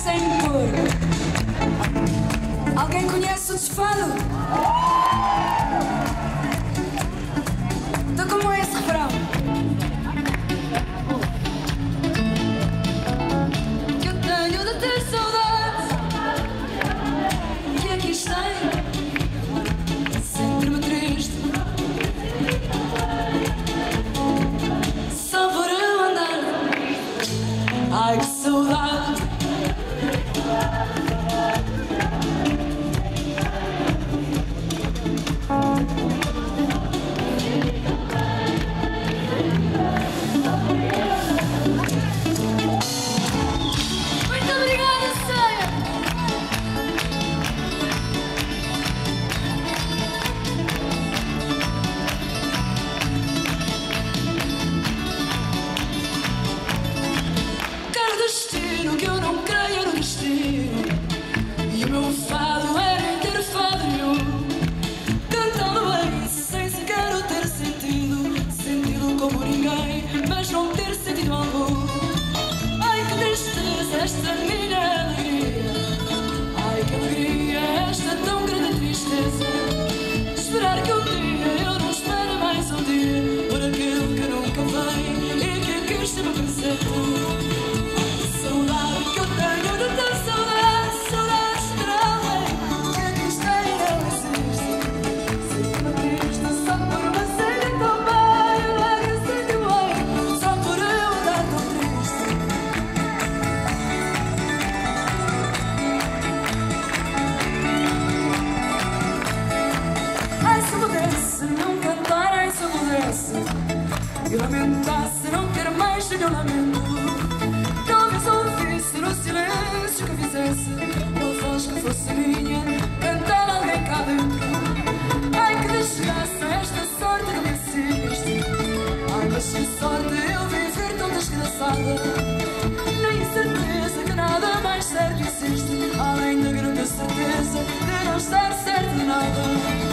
sem impor. Alguém conhece o desfado? Então como é esse refrão? Que eu tenho de ter saudade, que aqui está sempre-me triste, só por eu andar. Ai, que saudade. Muito obrigada, Ceia. Quero destino, que eu não creio no destino. E o meu fado era ter fado nenhum. Cantando bem, sem sequer o ter sentido. Sentido como ninguém, mas não ter sentido algum. Ai, que tristeza esta minha alegria. Ai, que alegria esta tão grande tristeza. Esperar que um dia eu não espere mais um dia por aquilo que nunca vem e que aqui sempre presente. Saudade que eu tenho de ter saudade, saudade será bem, que aqui está e não existe. Sinto-me triste só por uma cena tão bem, logo sinto bem, só por eu andar tão triste. Ai, se pudesse não cantar, ai, se pudesse e lamentasse não ter mais do que eu lamento. Talvez ouvisse no silêncio que fizesse uma voz que fosse minha, cantar alguém cá dentro. Ai, que desgraça esta sorte que me existe. Ai, mas que sorte eu viver tão desgraçada. Nem certeza que nada mais certo existe, além da grande certeza de não estar certo de nada.